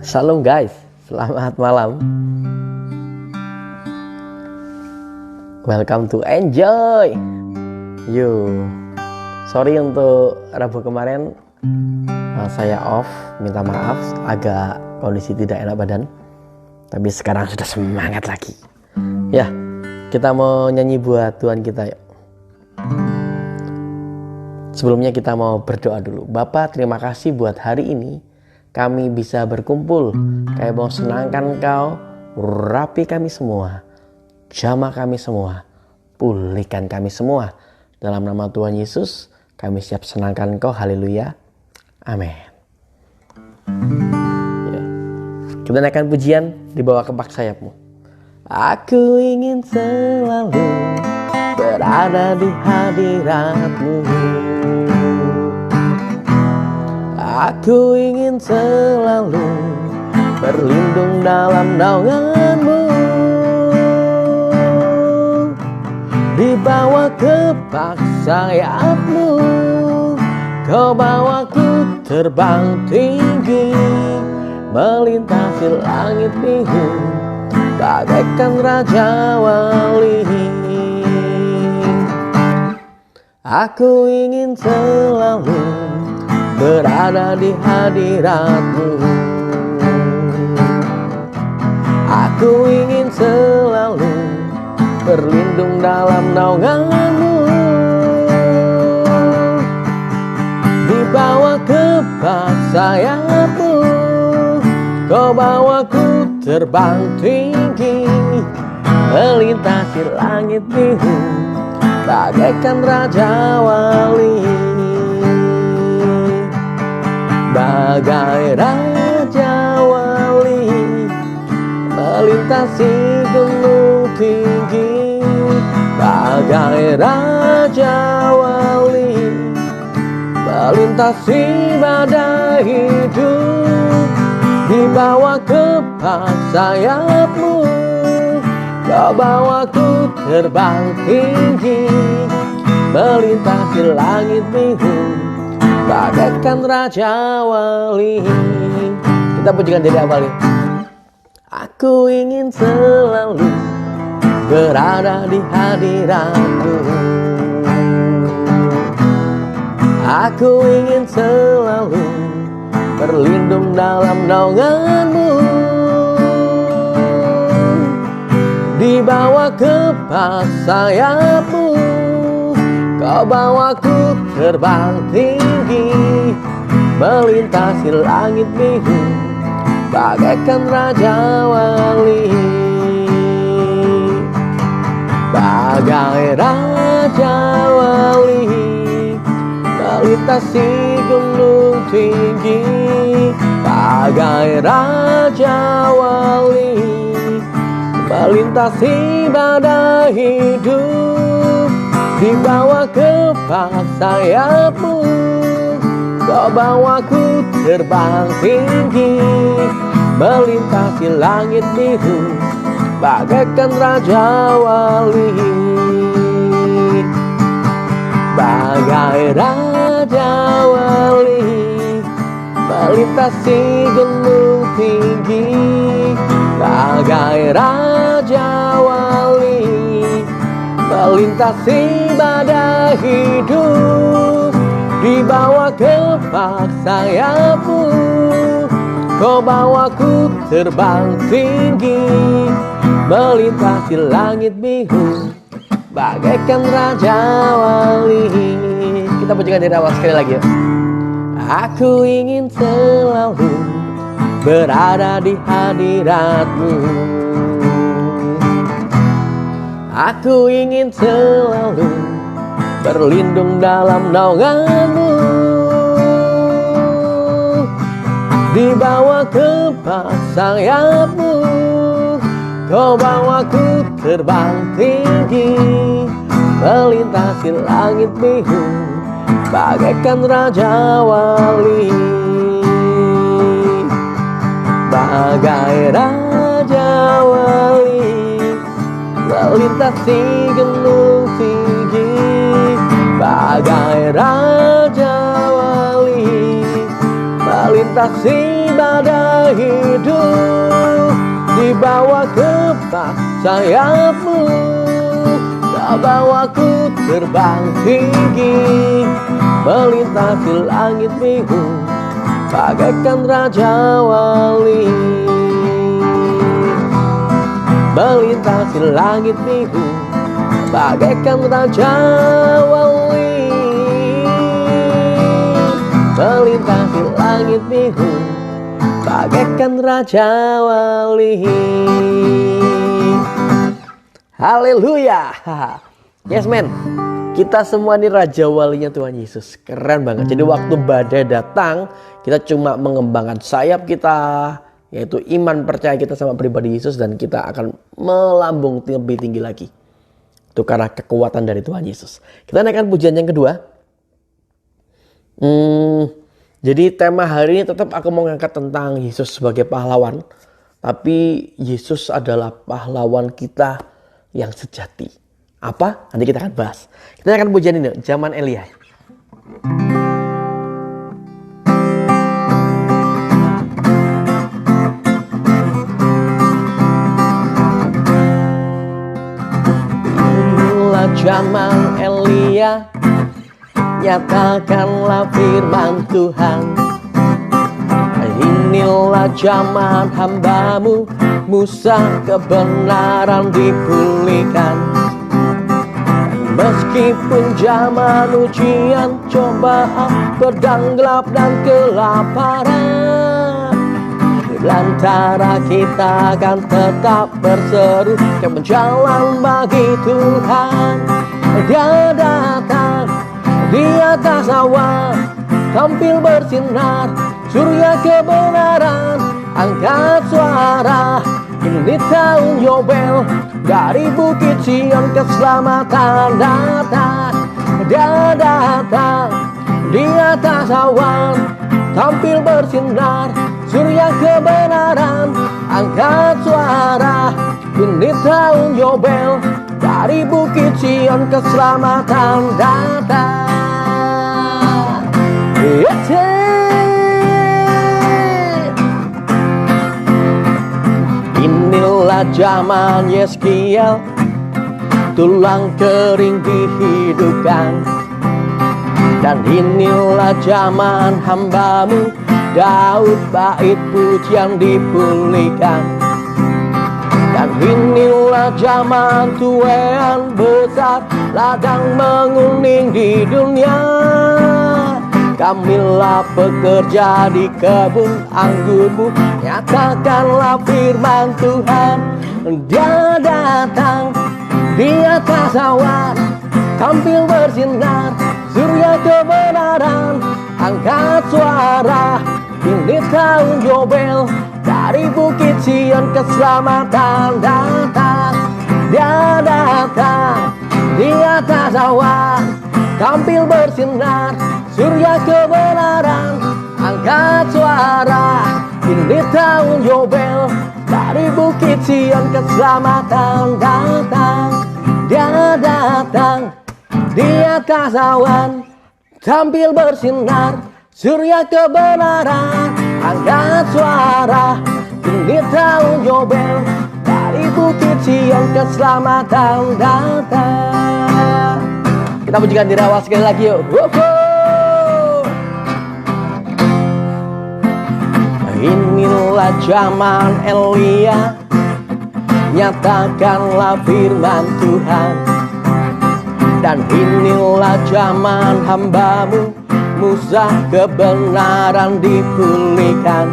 Shalom guys, selamat malam. Welcome to Enjoy. Sorry untuk Rabu kemarin saya off, minta maaf, agak kondisi tidak enak badan. Tapi sekarang sudah semangat lagi. Ya, kita mau nyanyi buat Tuhan kita yuk. Sebelumnya kita mau berdoa dulu. Bapa, terima kasih buat hari ini kami bisa berkumpul. Kami mau senangkan Engkau, rapi kami semua, jamah kami semua, pulihkan kami semua. Dalam nama Tuhan Yesus, kami siap senangkan Engkau. Haleluya. Amin. Ya. Kita naikkan pujian di bawah kepak sayapmu. Aku ingin selalu berada di hadirat-Mu. Aku ingin selalu berlindung dalam naungan-Mu. Di bawah kepak sayap-Mu, Kau bawaku terbang tinggi, melintasi langit biru, bagaikan Raja Wali. Aku ingin selalu berada di hadirat-Mu. Aku ingin selalu berlindung dalam naungan-Mu. Di bawah kepak sayap-Mu, Kau bawaku terbang tinggi, melintasi langit biru, bagaikan Raja Wali. Bagai Raja Wali, melintasi gunung tinggi. Bagai Raja Wali, melintasi badai hidup. Di bawah kepak sayap-Mu, Kau bawaku terbang tinggi, melintasi langit biru, bagaikan Raja Wali. Kita pujikan dari awal ya. Aku ingin selalu berada di hadirat-Mu. Aku ingin selalu berlindung dalam naungan-Mu. Di bawah kepak sayap-Mu, Kau bawaku terbang tinggi, melintasi langit biru, bagaikan Raja Wali. Bagai Raja Wali, melintasi gunung tinggi. Bagai Raja Wali, melintasi badai hidup. Di bawah kepak sayap-Mu, Kau bawaku terbang tinggi, melintasi langit biru, bagaikan Raja Wali. Bagai Raja Wali, melintasi gunung tinggi. Bagai Raja Wali, melintasi badai hidup. Di bawah kepak sayap-Mu, Kau bawaku terbang tinggi, melintasi langit biru, bagaikan Raja Wali. Kita pujikan dari awal sekali lagi ya. Aku ingin selalu berada di hadirat-Mu. Aku ingin selalu berlindung dalam naungan-Mu. Di bawah kepak sayap-Mu, Kau bawaku terbang tinggi, melintasi langit biru, bagaikan Raja Wali. Bagai Raja Wali, melintasi gunung tinggi. Bagai Raja Wali, melintasi badai hidup, dibawa ke sayapmu, kau bawaku terbang tinggi, melintasi langit biru, bagaikan raja wali. Melintasi langit biru, bagaikan raja wali. Melintasi langit biru, bagaikan raja wali. Haleluya. Yes man, kita semua ini raja walinya Tuhan Yesus. Keren banget. Jadi waktu badai datang, kita cuma mengembangkan sayap kita, yaitu iman percaya kita sama pribadi Yesus, dan kita akan melambung lebih tinggi lagi. Itu karena kekuatan dari Tuhan Yesus. Kita naikkan pujian yang kedua. Jadi tema hari ini tetap aku mau ngangkat tentang Yesus sebagai pahlawan. Tapi Yesus adalah pahlawan kita yang sejati. Apa? Nanti kita akan bahas. Kita akan pujian ini, zaman Elia. Inilah zaman Elia, nyatakanlah firman Tuhan. Inilah zaman hambamu Musa, kebenaran dipulihkan. Meskipun zaman ujian, cobaan, pedang gelap dan kelaparan, di antara kita akan tetap berseru kemenjalan bagi Tuhan. Dia datang di atas awan, tampil bersinar, surya kebenaran. Angkat suara, ini tahun Yobel, dari Bukit Sion keselamatan datang. Dia datang di atas awan, tampil bersinar, surya kebenaran. Angkat suara, ini tahun Yobel, dari Bukit Sion keselamatan datang. Inilah zaman Yeskiel, tulang kering dihidupkan. Dan inilah zaman hambamu Daud, bait pujian dipulihkan. Dan inilah zaman tuean besar, ladang menguning di dunia. Kamilah pekerja di kebun anggurmu, nyatakanlah firman Tuhan. Dia datang di atas awan, tampil bersinar, surya kebenaran. Angkat suara, ini tahun Yobel, dari Bukit Sion keselamatan datang. Dia datang di atas awan, tampil bersinar, surya kebenaran. Angkat suara, ini tahun Yobel, dari Bukit Sion keselamatan datang. Dia datang di atas awan, tampil bersinar, surya kebenaran. Angkat suara, ini tahun Yobel, dari Bukit Sion keselamatan datang. Kita pujikan diri awal sekali lagi yuk. Inilah zaman Elia, nyatakanlah firman Tuhan. Dan inilah zaman hambamu Musa, kebenaran dipulihkan.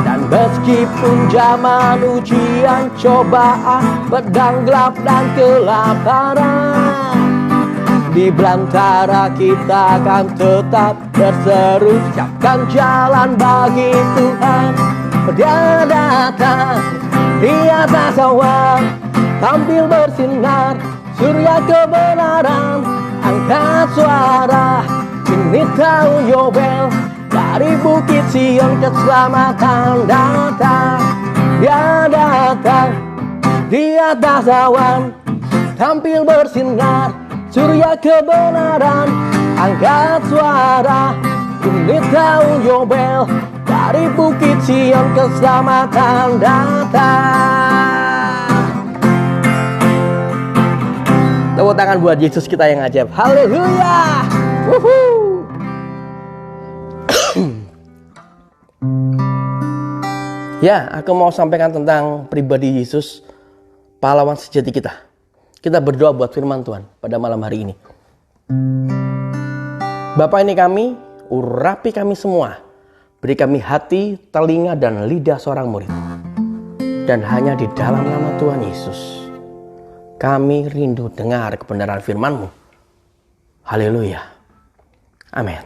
Dan meskipun zaman ujian, cobaan, pedang gelap dan kelaparan, di belantara kita akan tetap berseru, siapkan jalan bagi Tuhan. Dia datang di atas awan, tampil bersinar, surya kebenaran. Angkat suara, ini tahun Yobel, dari Bukit Sion keselamatan datang. Dia datang di atas awan, tampil bersinar, surya kebenaran. Angkat suara, Ini tahun Yobel, dari Bukit Sion keselamatan datang. Tepuk tangan buat Yesus kita yang ajaib. Haleluya. Ya, aku mau sampaikan tentang pribadi Yesus, pahlawan sejati kita. Kita berdoa buat firman Tuhan pada malam hari ini. Bapa, ini kami, urapi kami semua. Beri kami hati, telinga, dan lidah seorang murid. Dan hanya di dalam nama Tuhan Yesus, kami rindu dengar kebenaran firman-Mu. Haleluya. Amin.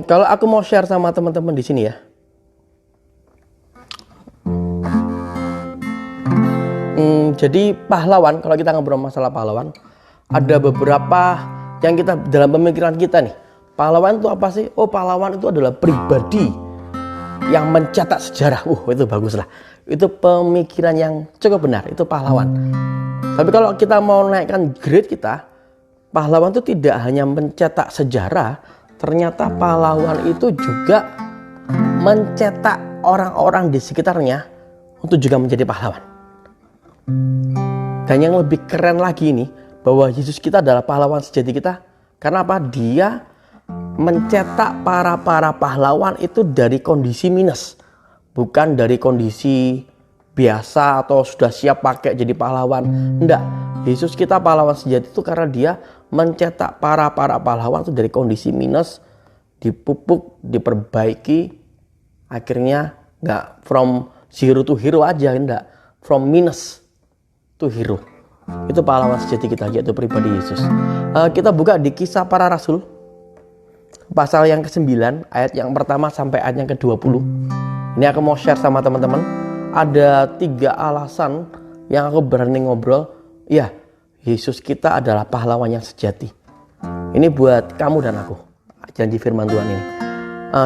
Kalau aku mau share sama teman-teman di sini ya. Jadi pahlawan, kalau kita ngobrol masalah pahlawan, ada beberapa yang kita dalam pemikiran kita nih. Pahlawan itu apa sih? Oh, pahlawan itu adalah pribadi yang mencetak sejarah. Itu bagus lah. Itu pemikiran yang cukup benar. Itu pahlawan. Tapi kalau kita mau naikkan grade kita, pahlawan itu tidak hanya mencetak sejarah, ternyata pahlawan itu juga mencetak orang-orang di sekitarnya untuk juga menjadi pahlawan. Dan yang lebih keren lagi ini, bahwa Yesus kita adalah pahlawan sejati kita. Karena apa? Dia mencetak para pahlawan itu dari kondisi minus, bukan dari kondisi biasa atau sudah siap pakai jadi pahlawan. Enggak, Yesus kita pahlawan sejati itu karena dia mencetak para pahlawan itu dari kondisi minus, dipupuk, diperbaiki, akhirnya enggak from zero to hero aja, enggak, from minus to hero. Itu pahlawan sejati kita, yaitu pribadi Yesus. Kita buka di Kisah Para Rasul pasal yang ke-9 ayat yang pertama sampai ayat yang ke-20. Ini aku mau share sama teman-teman. Ada 3 alasan yang aku berani ngobrol. Ya, Yesus kita adalah pahlawan yang sejati. Ini buat kamu dan aku, janji firman Tuhan ini.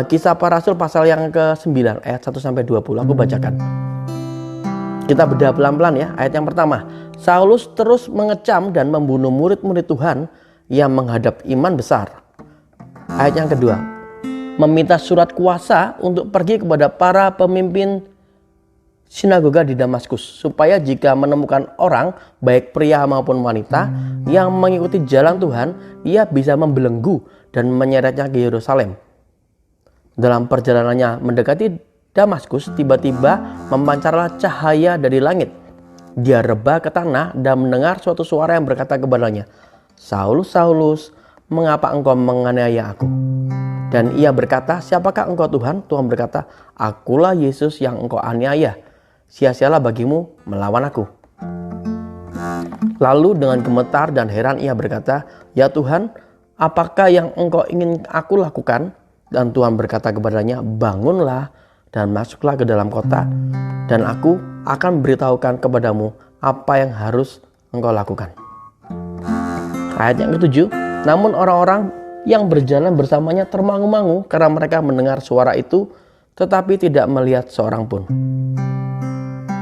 Kisah Para Rasul pasal yang ke-9 ayat 1 sampai 20. Aku bacakan. Kita bedah pelan-pelan ya. Ayat yang pertama. Saulus terus mengecam dan membunuh murid-murid Tuhan yang menghadap iman besar. Ayat yang kedua. Meminta surat kuasa untuk pergi kepada para pemimpin sinagoga di Damaskus, supaya jika menemukan orang, baik pria maupun wanita, yang mengikuti jalan Tuhan, ia bisa membelenggu dan menyeretnya ke Yerusalem. Dalam perjalanannya mendekati Damaskus, tiba-tiba memancarlah cahaya dari langit. Dia rebah ke tanah dan mendengar suatu suara yang berkata kepadanya, Saulus, Saulus, mengapa engkau menganiaya aku? Dan ia berkata, siapakah engkau Tuhan? Tuhan berkata, akulah Yesus yang engkau aniaya. Sia-sialah bagimu melawan aku. Lalu dengan gemetar dan heran ia berkata, ya Tuhan, apakah yang engkau ingin aku lakukan? Dan Tuhan berkata kepadanya, bangunlah dan masuklah ke dalam kota, dan aku akan beritahukan kepadamu apa yang harus engkau lakukan. Ayat yang ke-7, namun orang-orang yang berjalan bersamanya termangu-mangu karena mereka mendengar suara itu, tetapi tidak melihat seorang pun.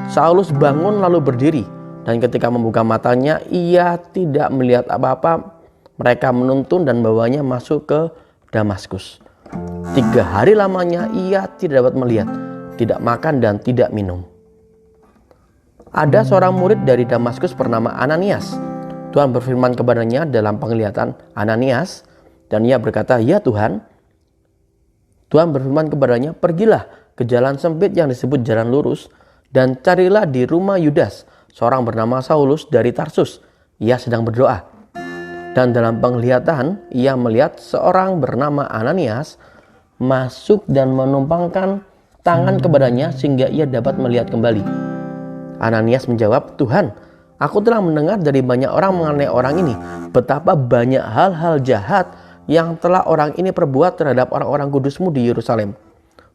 Saulus bangun lalu berdiri, dan ketika membuka matanya, ia tidak melihat apa-apa. Mereka menuntun dan bawanya masuk ke Damaskus. 3 hari lamanya ia tidak dapat melihat, tidak makan dan tidak minum. Ada seorang murid dari Damaskus bernama Ananias. Tuhan berfirman kepadanya dalam penglihatan, Ananias, dan ia berkata, ya Tuhan. Tuhan berfirman kepadanya, pergilah ke jalan sempit yang disebut jalan lurus, dan carilah di rumah Yudas, seorang bernama Saulus dari Tarsus. Ia sedang berdoa. Dan dalam penglihatan, ia melihat seorang bernama Ananias masuk dan menumpangkan tangan kepadanya sehingga ia dapat melihat kembali. Ananias menjawab, Tuhan, aku telah mendengar dari banyak orang mengenai orang ini, betapa banyak hal-hal jahat yang telah orang ini perbuat terhadap orang-orang kudus-Mu di Yerusalem.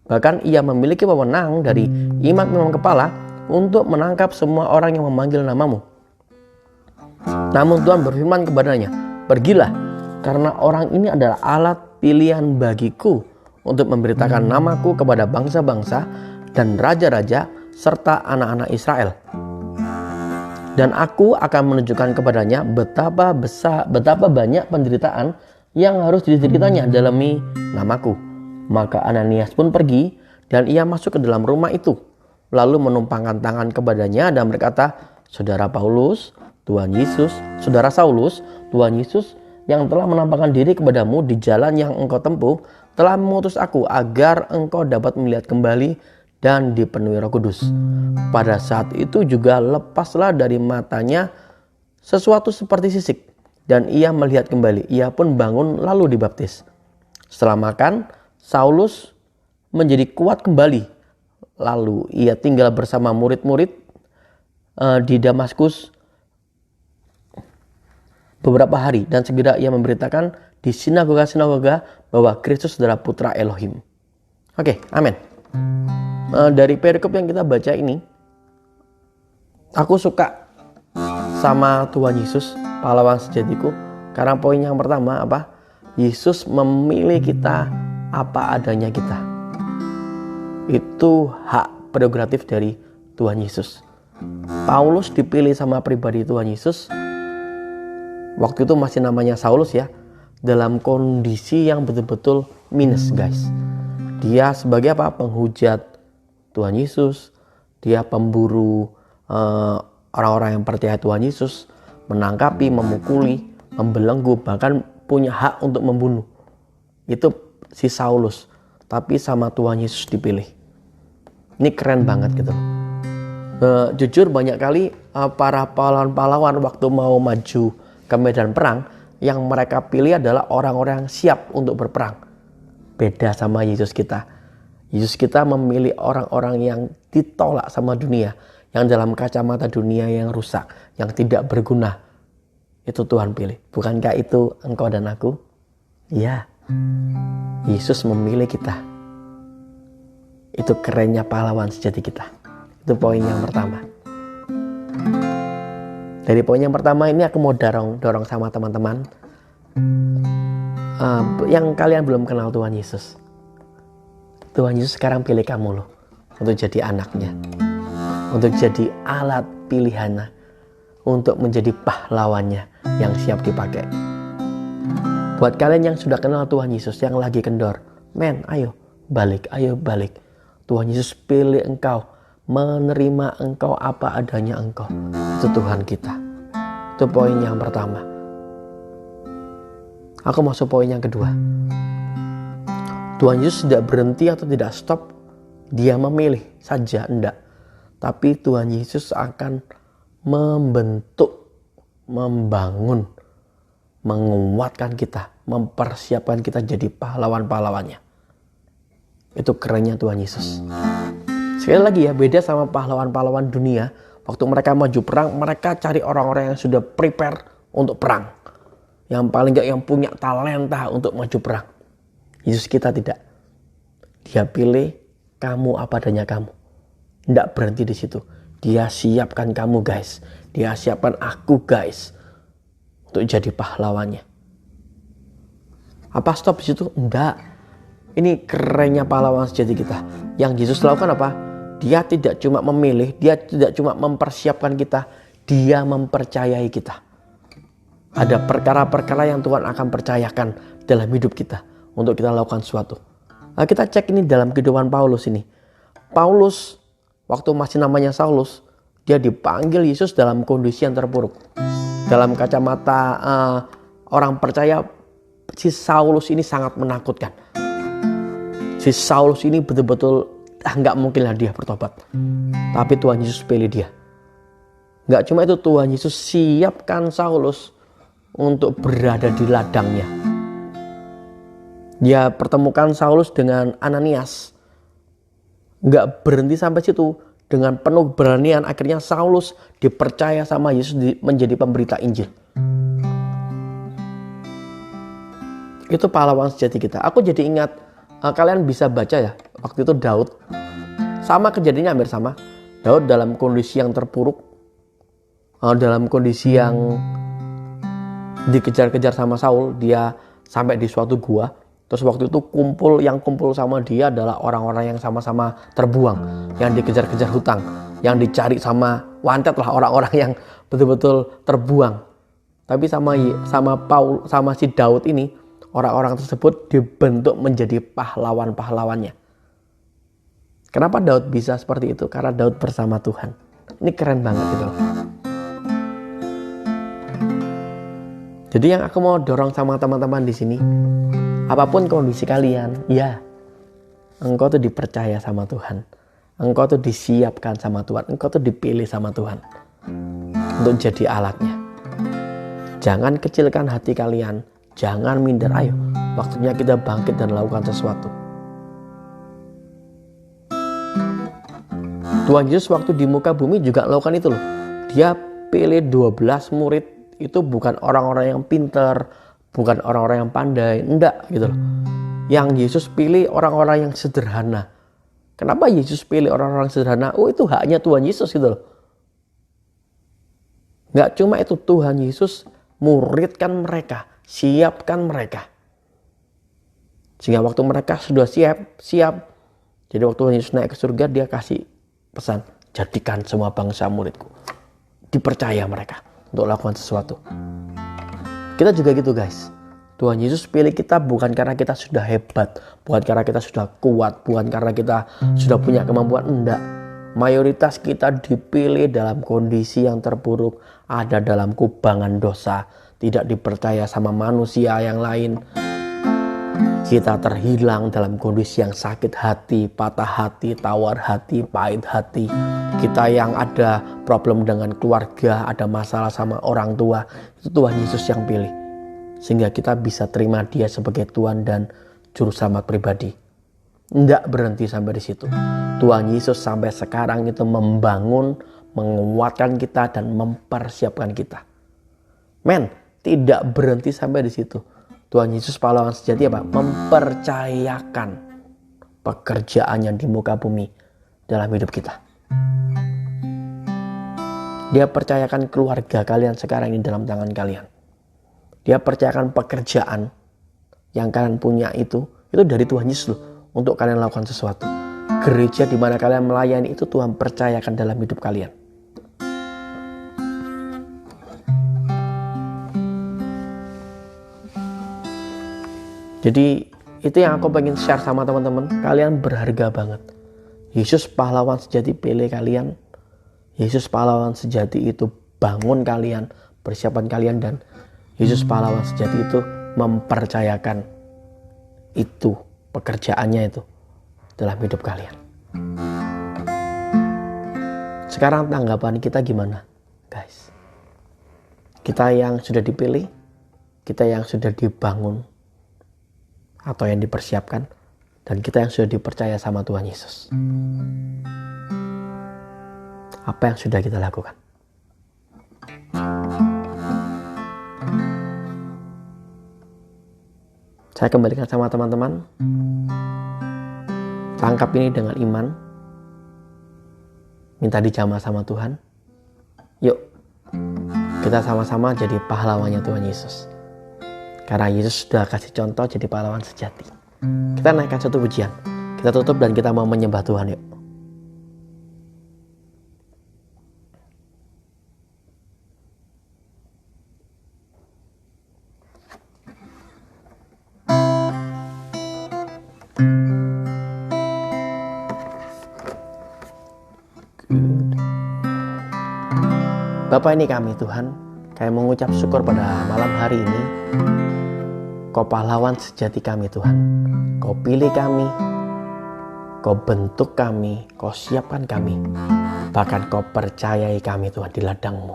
Bahkan ia memiliki wewenang dari imam-imam kepala untuk menangkap semua orang yang memanggil nama-Mu. Namun Tuhan berfirman kepadanya, pergilah, karena orang ini adalah alat pilihan bagiku untuk memberitakan namaku kepada bangsa-bangsa dan raja-raja serta anak-anak Israel. Dan aku akan menunjukkan kepadanya betapa banyak penderitaan yang harus dideritanya demi namaku. Maka Ananias pun pergi dan ia masuk ke dalam rumah itu, lalu menumpangkan tangan kepadanya dan berkata, Saudara Saulus, Tuhan Yesus yang telah menampakkan diri kepadamu di jalan yang engkau tempuh, telah mengutus aku agar engkau dapat melihat kembali dan dipenuhi Roh Kudus. Pada saat itu juga lepaslah dari matanya sesuatu seperti sisik, dan ia melihat kembali. Ia pun bangun lalu dibaptis. Setelah makan, Saulus menjadi kuat kembali. Lalu ia tinggal bersama murid-murid di Damaskus beberapa hari, dan segera ia memberitakan di sinagoga-sinagoga bahwa Kristus adalah putra Elohim. Oke, amin. Dari perikop yang kita baca ini, aku suka sama Tuhan Yesus, pahlawan sejatiku, karena poin yang pertama apa? Yesus memilih kita apa adanya kita. Itu hak prerogatif dari Tuhan Yesus. Paulus dipilih sama pribadi Tuhan Yesus. Waktu itu masih namanya Saulus ya, dalam kondisi yang betul-betul minus guys. Dia sebagai apa? Penghujat Tuhan Yesus. Dia pemburu orang-orang yang percaya Tuhan Yesus, menangkapi, memukuli, membelenggu, bahkan punya hak untuk membunuh. Itu si Saulus, tapi sama Tuhan Yesus dipilih. Ini keren banget gitu. Jujur banyak kali para pahlawan-pahlawan waktu mau maju ke medan perang, yang mereka pilih adalah orang-orang yang siap untuk berperang. Beda sama Yesus kita. Yesus kita memilih orang-orang yang ditolak sama dunia, yang dalam kacamata dunia yang rusak, yang tidak berguna. Itu Tuhan pilih. Bukankah itu engkau dan aku? Ya, Yesus memilih kita. Itu kerennya pahlawan sejati kita. Itu poin yang pertama. Dari poin yang pertama ini aku mau dorong sama teman-teman yang kalian belum kenal Tuhan Yesus. Tuhan Yesus sekarang pilih kamu loh untuk jadi anaknya, untuk jadi alat pilihannya, untuk menjadi pahlawannya yang siap dipakai. Buat kalian yang sudah kenal Tuhan Yesus, yang lagi kendor, ayo balik. Tuhan Yesus pilih engkau, menerima engkau apa adanya engkau. Itu Tuhan kita. Itu poin yang pertama. Aku masuk poin yang kedua. Tuhan Yesus tidak berhenti atau tidak stop. Dia memilih saja, enggak. Tapi Tuhan Yesus akan membentuk, membangun, menguatkan kita, mempersiapkan kita jadi pahlawan-pahlawannya. Itu kerennya Tuhan Yesus. Sekali lagi ya, beda sama pahlawan-pahlawan dunia. Waktu mereka maju perang, mereka cari orang-orang yang sudah prepare untuk perang. Yang paling enggak yang punya talenta untuk maju perang. Yesus kita tidak. Dia pilih kamu apa adanya kamu. Tidak berhenti di situ. Dia siapkan kamu guys. Dia siapkan aku guys. Untuk jadi pahlawannya. Apa stop di situ? Enggak. Ini kerennya pahlawan sejati kita. Yang Yesus lakukan apa? Dia tidak cuma memilih. Dia tidak cuma mempersiapkan kita. Dia mempercayai kita. Ada perkara-perkara yang Tuhan akan percayakan dalam hidup kita. Untuk kita lakukan sesuatu. Nah, kita cek ini dalam kehidupan Paulus ini. Paulus waktu masih namanya Saulus, dia dipanggil Yesus dalam kondisi yang terpuruk. Dalam kacamata orang percaya, si Saulus ini sangat menakutkan. Si Saulus ini betul-betul nggak mungkinlah dia bertobat. Tapi Tuhan Yesus pilih dia. Nggak cuma itu, Tuhan Yesus siapkan Saulus untuk berada di ladangnya. Dia pertemukan Saulus dengan Ananias. Nggak berhenti sampai situ. Dengan penuh keberanian akhirnya Saulus dipercaya sama Yesus menjadi pemberita Injil. Itu pahlawan sejati kita. Aku jadi ingat, kalian bisa baca ya, waktu itu Daud. Sama kejadiannya hampir sama. Daud dalam kondisi yang terpuruk. Dalam kondisi yang dikejar-kejar sama Saul. Dia sampai di suatu gua. Terus waktu itu yang kumpul sama dia adalah orang-orang yang sama-sama terbuang, yang dikejar-kejar hutang, yang dicari sama wanted lah, orang-orang yang betul-betul terbuang. Tapi sama si Daud ini, orang-orang tersebut dibentuk menjadi pahlawan-pahlawannya. Kenapa Daud bisa seperti itu? Karena Daud bersama Tuhan. Ini keren banget gitu loh. Jadi yang aku mau dorong sama teman-teman di sini, apapun kondisi kalian, ya, engkau tuh dipercaya sama Tuhan. Engkau tuh disiapkan sama Tuhan. Engkau tuh dipilih sama Tuhan untuk jadi alatnya. Jangan kecilkan hati kalian. Jangan minder. Ayo, waktunya kita bangkit dan lakukan sesuatu. Tuhan Yesus waktu di muka bumi juga lakukan itu loh. Dia pilih 12 murid. Itu bukan orang-orang yang pintar, bukan orang-orang yang pandai, enggak gitu loh. Yang Yesus pilih orang-orang yang sederhana. Kenapa Yesus pilih orang-orang sederhana? Oh, itu haknya Tuhan Yesus gitu loh. Enggak cuma itu, Tuhan Yesus muridkan mereka, siapkan mereka. Sehingga waktu mereka sudah siap. Jadi waktu Tuhan Yesus naik ke surga, dia kasih pesan, jadikan semua bangsa muridku. Dipercaya mereka untuk lakukan sesuatu. Kita juga gitu guys. Tuhan Yesus pilih kita bukan karena kita sudah hebat, bukan karena kita sudah kuat, bukan karena kita sudah punya kemampuan, enggak. Mayoritas kita dipilih dalam kondisi yang terburuk, ada dalam kubangan dosa, tidak dipercaya sama manusia yang lain. Kita terhilang dalam kondisi yang sakit hati, patah hati, tawar hati, pahit hati. Kita yang ada problem dengan keluarga, ada masalah sama orang tua, itu Tuhan Yesus yang pilih. Sehingga kita bisa terima dia sebagai Tuhan dan Juru Selamat pribadi. Tidak berhenti sampai di situ. Tuhan Yesus sampai sekarang itu membangun, menguatkan kita dan mempersiapkan kita. Tidak berhenti sampai di situ. Tuhan Yesus pahlawan sejati apa? Mempercayakan pekerjaannya di muka bumi dalam hidup kita. Dia percayakan keluarga kalian sekarang ini dalam tangan kalian. Dia percayakan pekerjaan yang kalian punya itu dari Tuhan Yesus loh, untuk kalian lakukan sesuatu. Gereja di mana kalian melayani itu Tuhan percayakan dalam hidup kalian. Jadi itu yang aku pengen share sama teman-teman. Kalian berharga banget. Yesus pahlawan sejati pilih kalian. Yesus pahlawan sejati itu bangun kalian, persiapan kalian, dan Yesus pahlawan sejati itu mempercayakan itu, pekerjaannya itu dalam hidup kalian. Sekarang tanggapan kita gimana, guys? Kita yang sudah dipilih, kita yang sudah dibangun atau yang dipersiapkan, dan kita yang sudah dipercaya sama Tuhan Yesus. Apa yang sudah kita lakukan? Saya kembalikan sama teman-teman. Tangkap ini dengan iman. Minta dijamah sama Tuhan. Yuk, kita sama-sama jadi pahlawannya Tuhan Yesus. Karena Yesus sudah kasih contoh jadi pahlawan sejati. Kita naikkan satu pujian. Kita tutup dan kita mau menyembah Tuhan, yuk. Bapa, ini kami Tuhan, kami mengucap syukur pada malam hari ini. Kau pahlawan sejati kami Tuhan. Kau pilih kami, Kau bentuk kami, Kau siapkan kami. Bahkan Kau percayai kami Tuhan di ladang-Mu.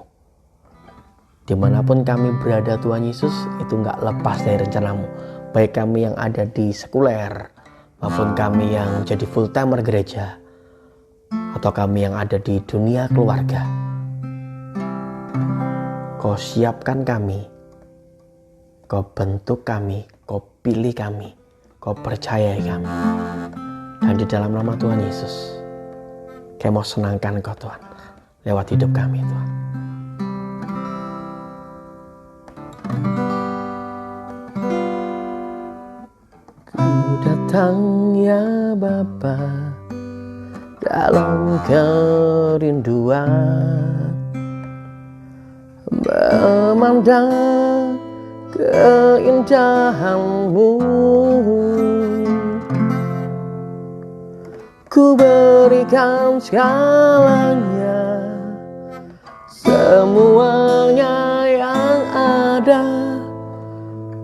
Dimanapun kami berada Tuhan Yesus, itu gak lepas dari rencana-Mu. Baik kami yang ada di sekuler, maupun kami yang jadi full timer gereja, atau kami yang ada di dunia keluarga. Kau siapkan kami, Kau bentuk kami, Kau pilih kami, Kau percayai kami. Dan di dalam nama Tuhan Yesus, kami mau senangkan Kau Tuhan, lewat hidup kami Tuhan. datang ya Bapa dalam kerinduan, memandang keindahan-Mu. Ku berikan segalanya, semuanya yang ada.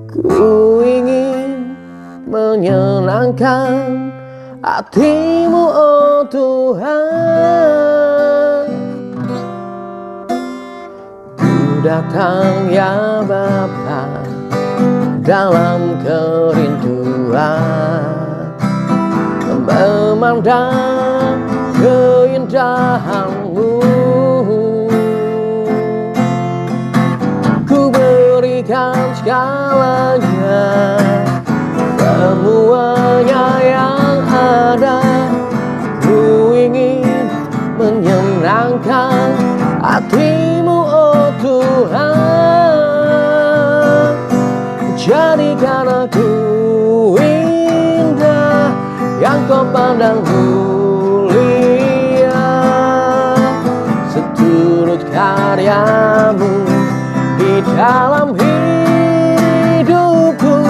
Ku ingin menyenangkan hati-Mu, oh Tuhan. Ku datang ya Bapa dalam kerinduan, memandang keindahan-Mu. Ku berikan segalanya, semuanya yang ada. Ku ingin menyenangkan hati-Mu, oh Tuhan. Jadikan aku indah, yang Kau pandang mulia, seturut karya-Mu di dalam hidupku.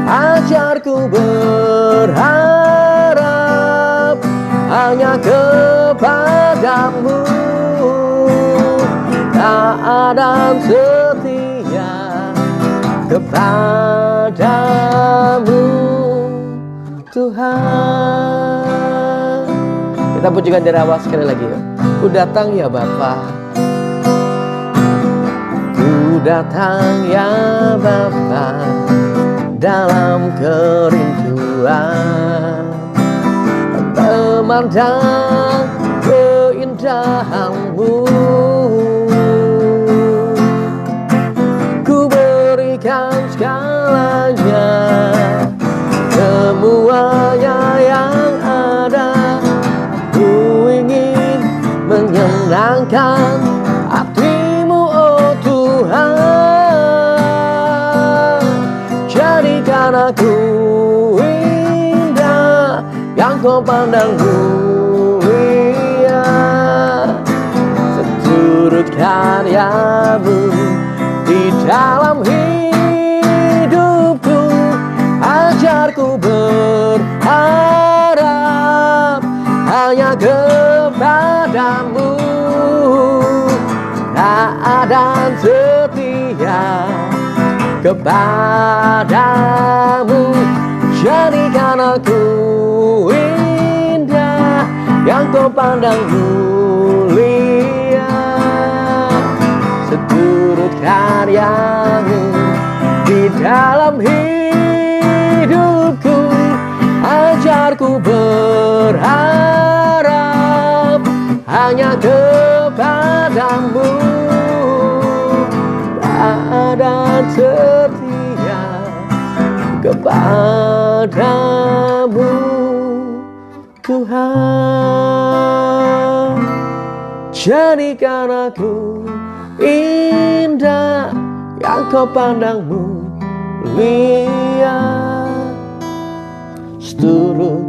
Ajarku berharap hanya kepada-Mu, taat dan setia kepada-Mu, Tuhan. Kita pujikan dari awal sekali lagi ya. Ku datang ya Bapa, ku datang ya Bapa dalam kerinduan, memandang keindahan-Mu. Ku berikan segalanya, semuanya yang ada. Ku ingin menyenangkan hati-Mu, oh Tuhan. Jadikan aku indah, yang Kau pandang mulia, seturut karya-Mu di dalam hidupku. Ajarku berharap hanya kepada-Mu, taat dan setia kepada-Mu. Jadikan aku indah, yang Kau pandang mulia, seturut karya-Mu di dalam hidupku. Ajarku berharap hanya kepada-Mu, taat dan setia kepada-Mu, Tuhan. Jadikan aku indah, yang Kau pandang mulia, seturut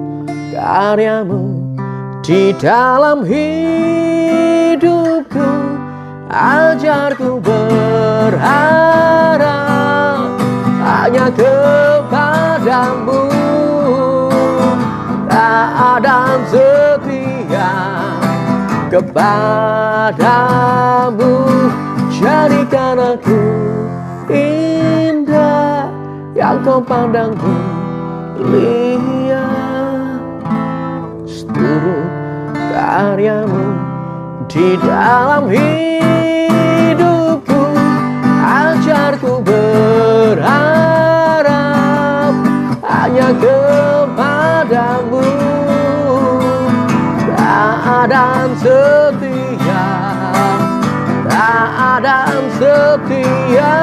karya-Mu di dalam hidupku. Ajarku berharap hanya kepada-Mu, taat dan setia kepada-Mu. Jadikan aku indah, yang Kau pandang mulia, seturut karya-Mu di dalam hidupku. Ajarku berharap hanya kepada-Mu, taat dan setia, taat dan setia,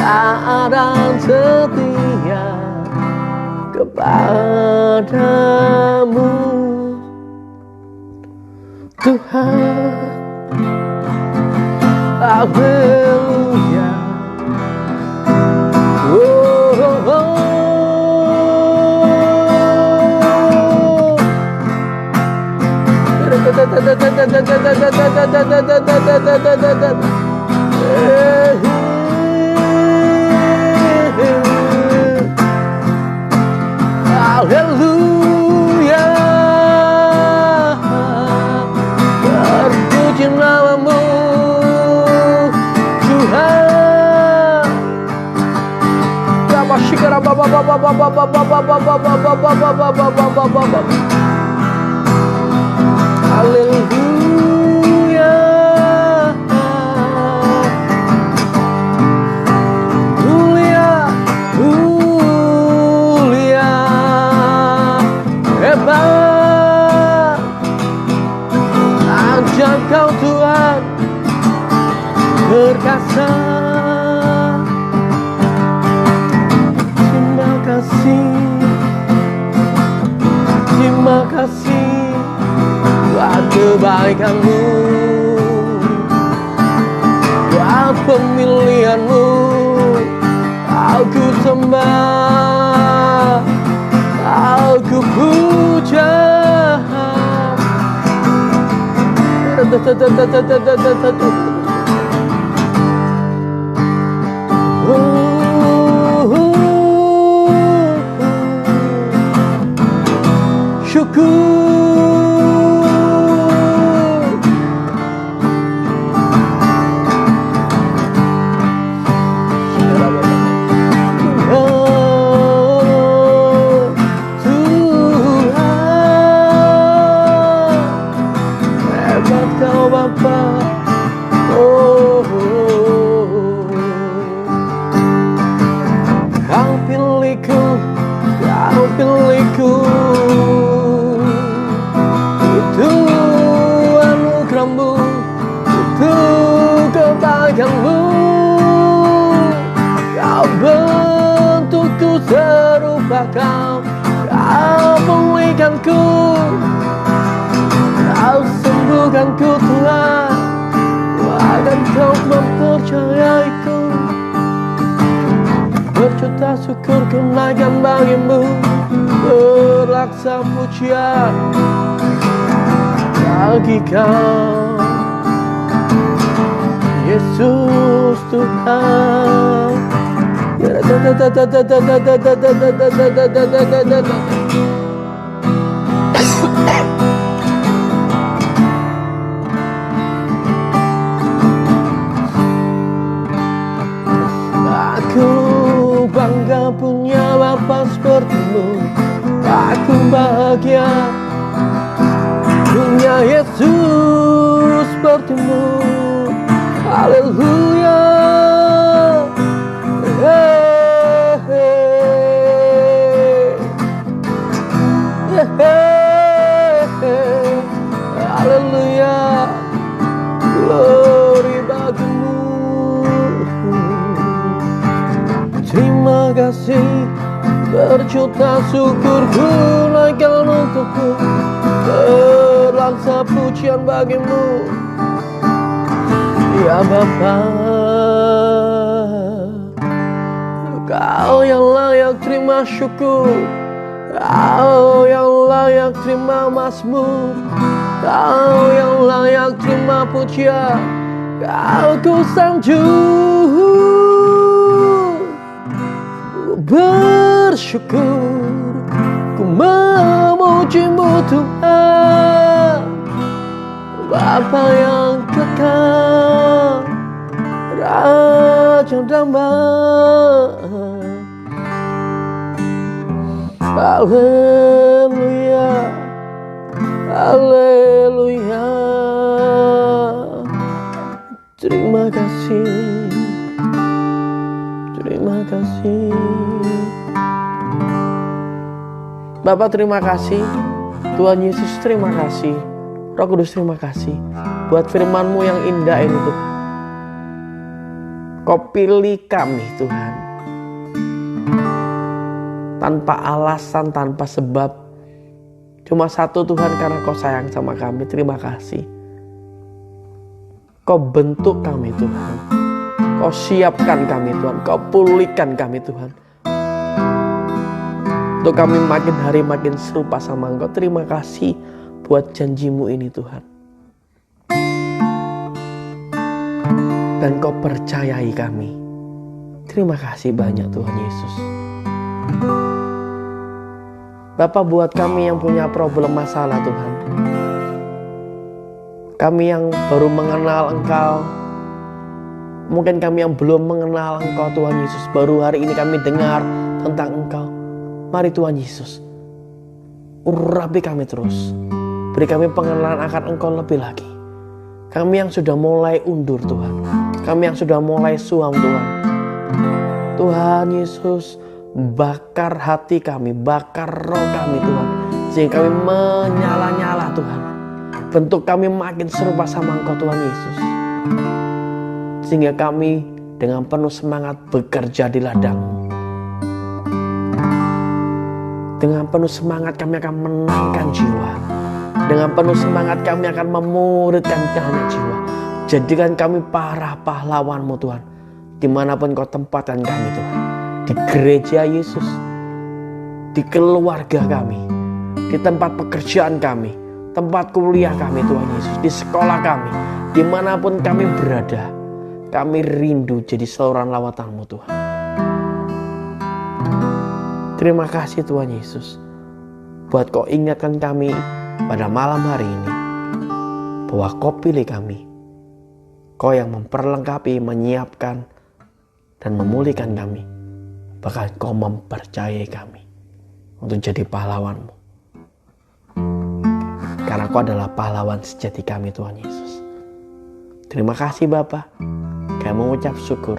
taat dan setia kepada-Mu, Tuhan. Haleluya. Oh, oh, oh. Haleluya, terpuji namamu Tuhan. Haleluya, mulia, mulia, hebat aja kau Tuhan, berkasa. Terima kasih buat kebaikanmu, buat pemilihanmu. Aku sembah, aku puja. Syukur. Oh, Tuhan, hebat kau Bapa. Oh, kau pilihku, kau pilihku. Itu anugerahmu, itu kebaikanmu. Kau bentukku serupa kau, kau pulihkanku, kau sembuhkanku Tuhan, bahkan kau mempercayaiku. Berjuta syukur kenaikan bagimu, berlaksa pujian bagi kau, Yesus Tuhan. Aku bangga punya Bapa sepertimu. Aku bahagia punya Yesus sepertimu. Haleluya. Haleluya. Glory bagimu. Terima kasih, berjuta syukurku naikkan untukku, berlaksa pujian bagimu, ya Bapa. Kau yang layak terima syukur, kau yang layak terima mazmur, kau yang layak terima pujian. Kau ku sanjung, bersyukur, ku memujimu Tuhan, Bapa yang kekal, Raja damai. Haleluya, haleluya. Terima kasih, terima kasih. Bapak terima kasih, Tuhan Yesus terima kasih, Roh Kudus terima kasih buat firman-Mu yang indah ini Tuhan. Kau pilih kami Tuhan, tanpa alasan, tanpa sebab. Cuma satu Tuhan, karena Kau sayang sama kami. Terima kasih. Kau bentuk kami Tuhan, Kau siapkan kami Tuhan, Kau pulihkan kami Tuhan, untuk kami makin hari makin serupa sama Engkau. Terima kasih buat janji-Mu ini Tuhan. dan Kau percayai kami. Terima kasih banyak Tuhan Yesus. Bapa, buat kami yang punya problem masalah Tuhan, kami yang baru mengenal Engkau, mungkin kami yang belum mengenal Engkau Tuhan Yesus, baru hari ini kami dengar tentang Engkau. Mari Tuhan Yesus, urapi kami terus. Beri kami pengenalan akan Engkau lebih lagi. Kami yang sudah mulai undur Tuhan, kami yang sudah mulai suam Tuhan. Tuhan Yesus, bakar hati kami, bakar roh kami Tuhan, sehingga kami menyala-nyala Tuhan. Bentuk kami makin serupa sama Engkau Tuhan Yesus, sehingga kami dengan penuh semangat bekerja di ladang-Mu. Dengan penuh semangat kami akan menangkan jiwa. Dengan penuh semangat kami akan memuridkan kehendak jiwa. Jadikan kami para pahlawan-Mu Tuhan, dimanapun Kau tempatkan kami Tuhan. Di gereja Yesus, di keluarga kami, di tempat pekerjaan kami, tempat kuliah kami Tuhan Yesus, di sekolah kami, dimanapun kami berada, kami rindu jadi saluran lawatan-Mu Tuhan. Terima kasih Tuhan Yesus, buat Kau ingatkan kami pada malam hari ini, bahwa Kau pilih kami, Kau yang memperlengkapi, menyiapkan, dan memulihkan kami. Bahkan Kau mempercayai kami untuk jadi pahlawan-Mu, karena Kau adalah pahlawan sejati kami Tuhan Yesus. Terima kasih Bapa, kami mengucap syukur,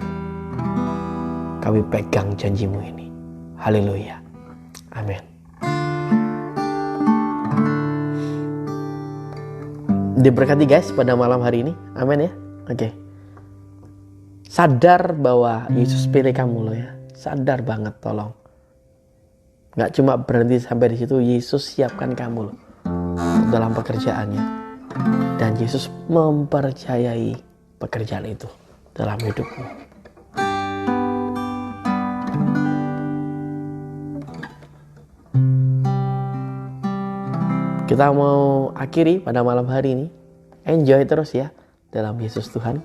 kami pegang janji-Mu ini. Haleluya, amin. Diberkati guys pada malam hari ini, amin ya. Oke. Sadar bahwa Yesus pilih kamu loh ya. Sadar banget tolong. Gak cuma berhenti sampai di situ, Yesus siapkan kamu loh dalam pekerjaannya. Dan Yesus mempercayai pekerjaan itu dalam hidupmu. Kita mau akhiri pada malam hari ini. Enjoy terus ya dalam Yesus Tuhan.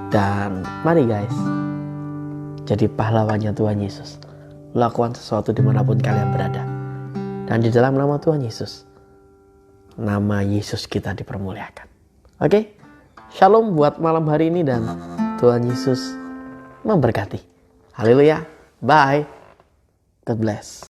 Dan mari guys, jadi pahlawannya Tuhan Yesus. Lakukan sesuatu dimanapun kalian berada. Dan di dalam nama Tuhan Yesus, nama Yesus kita dipermuliakan. Oke, shalom buat malam hari ini dan Tuhan Yesus memberkati. Haleluya, bye, God bless.